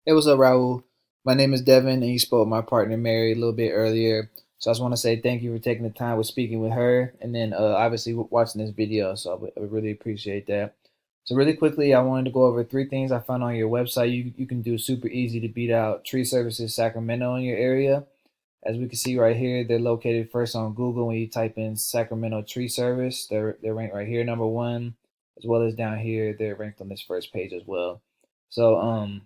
Hey, what's up, Raul? My name is Devin, and you spoke with my partner Mary a little bit earlier. So I just want to say thank you for taking the time with speaking with her, and then obviously watching this video. So I really appreciate that. So really quickly, I wanted to go over three things I found on your website. You can do super easy to beat out tree services Sacramento in your area. As we can see right here, they're located first on Google when you type in Sacramento Tree Service. They're ranked right here, number one, as well as down here. They're ranked on this first page as well. So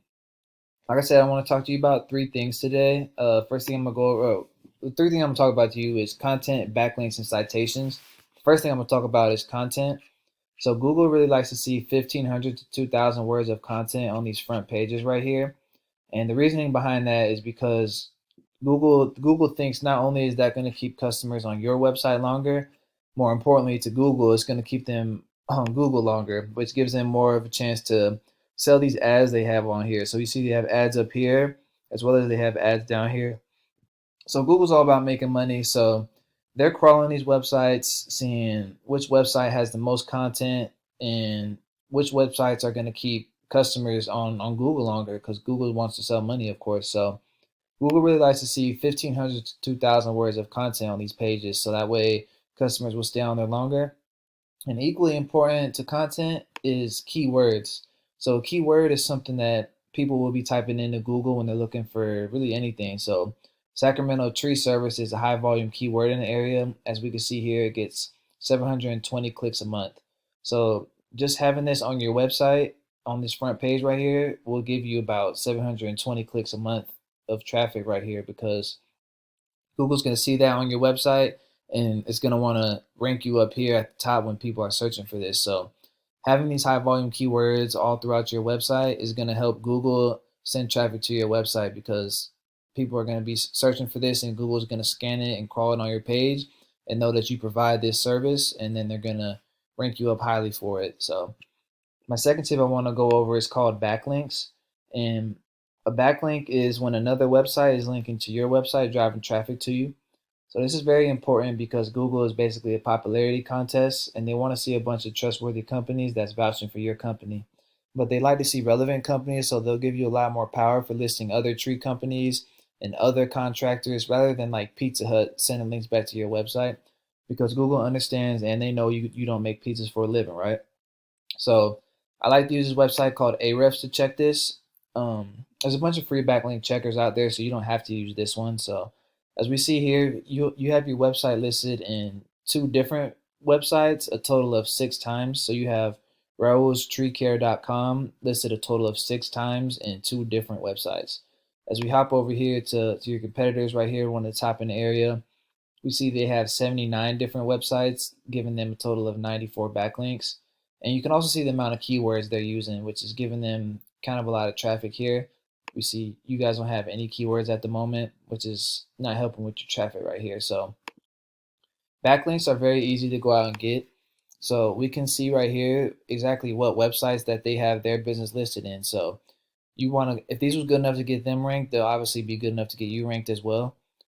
like I said, I want to talk to you about three things today. First thing I'm gonna go over, the three things I'm gonna talk about to you is content, backlinks, and citations. The first thing I'm gonna talk about is content. So Google really likes to see 1,500 to 2,000 words of content on these front pages right here. And the reasoning behind that is because Google thinks not only is that going to keep customers on your website longer, more importantly to Google, it's going to keep them on Google longer, which gives them more of a chance to sell these ads they have on here. So you see they have ads up here as well as they have ads down here. So Google's all about making money. So they're crawling these websites, seeing which website has the most content and which websites are going to keep customers on Google longer because Google wants to sell money, of course. So Google really likes to see 1,500 to 2,000 words of content on these pages. So that way customers will stay on there longer. And equally important to content is keywords. So a keyword is something that people will be typing into Google when they're looking for really anything. So Sacramento tree service is a high volume keyword in the area. As we can see here, it gets 720 clicks a month. So just having this on your website on this front page right here will give you about 720 clicks a month of traffic right here because Google's going to see that on your website and it's going to want to rank you up here at the top when people are searching for this. So, having these high volume keywords all throughout your website is going to help Google send traffic to your website because people are going to be searching for this and Google's going to scan it and crawl it on your page and know that you provide this service and then they're going to rank you up highly for it. So, my second tip I want to go over is called backlinks. And a backlink is when another website is linking to your website, driving traffic to you. So this is very important because Google is basically a popularity contest and they want to see a bunch of trustworthy companies that's vouching for your company. But they like to see relevant companies, so they'll give you a lot more power for listing other tree companies and other contractors rather than like Pizza Hut sending links back to your website because Google understands and they know you don't make pizzas for a living, right? So I like to use this website called Ahrefs to check this. There's a bunch of free backlink checkers out there, so you don't have to use this one. So as we see here, you have your website listed in two different websites, a total of 6 times. So you have raulstreecare.com listed a total of 6 times in two different websites. As we hop over here to your competitors right here, one of the top in the area, we see they have 79 different websites, giving them a total of 94 backlinks. And you can also see the amount of keywords they're using, which is giving them kind of a lot of traffic here. We see you guys don't have any keywords at the moment, which is not helping with your traffic right here. So backlinks are very easy to go out and get. So we can see right here exactly what websites that they have their business listed in. So you want to, if these was good enough to get them ranked, they'll obviously be good enough to get you ranked as well.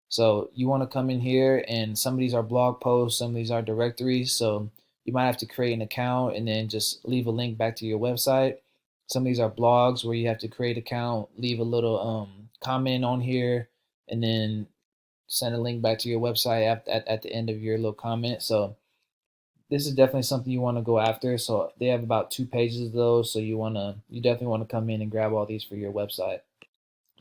So you want to come in here and some of these are blog posts, some of these are directories. So you might have to create an account and then just leave a link back to your website. Some of these are blogs where you have to create an account, leave a little comment on here, and then send a link back to your website at the end of your little comment. So this is definitely something you want to go after. So they have about 2 pages of those. So you definitely want to come in and grab all these for your website.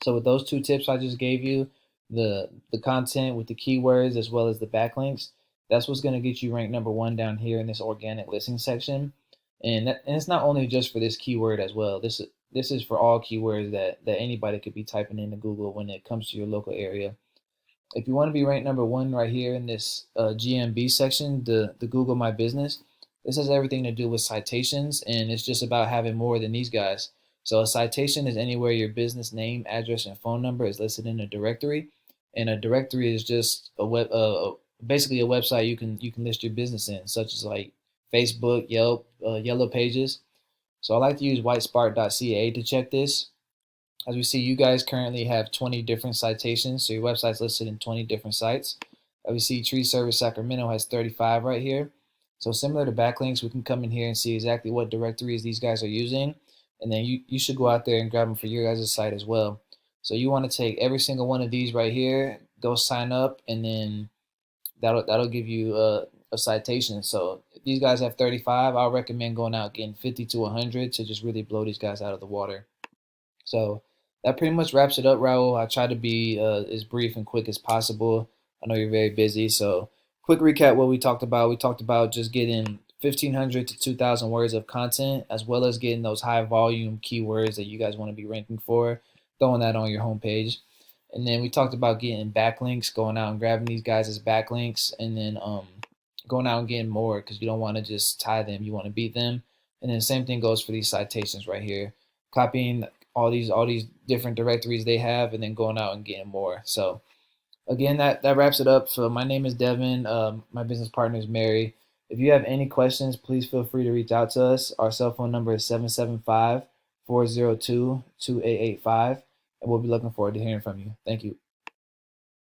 So with those two tips I just gave you, the content with the keywords as well as the backlinks, that's what's going to get you ranked number one down here in this organic listing section. And it's not only just for this keyword as well. This is for all keywords that anybody could be typing into Google when it comes to your local area. If you want to be ranked number one right here in this GMB section, the Google My Business, this has everything to do with citations, and it's just about having more than these guys. So a citation is anywhere your business name, address, and phone number is listed in a directory, and a directory is just basically a website you can list your business in, such as like Facebook, Yelp, Yellow Pages. So I like to use whitespark.ca to check this. As we see, you guys currently have 20 different citations, so your website's listed in 20 different sites. As we see, Tree Service Sacramento has 35 right here. So similar to backlinks, we can come in here and see exactly what directories these guys are using. and then you should go out there and grab them for your guys' site as well. So you want to take every single one of these right here, go sign up, and then that'll give you a citation. So if these guys have 35, I'll recommend going out getting 50 to 100 to just really blow these guys out of the water. So that pretty much wraps it up, Raul. I try to be as brief and quick as possible. I know you're very busy, so quick recap what we talked about. We talked about just getting 1,500 to 2,000 words of content, as well as getting those high volume keywords that you guys want to be ranking for, throwing that on your homepage. And then we talked about getting backlinks, going out and grabbing these guys as backlinks, and then going out and getting more because you don't want to just tie them, you want to beat them. And then the same thing goes for these citations right here, copying all these different directories they have, and then going out and getting more. So again, that wraps it up. So my name is Devin. My business partner is Mary. If you have any questions, please feel free to reach out to us. Our cell phone number is 775-402-2885, and we'll be looking forward to hearing from you. Thank you.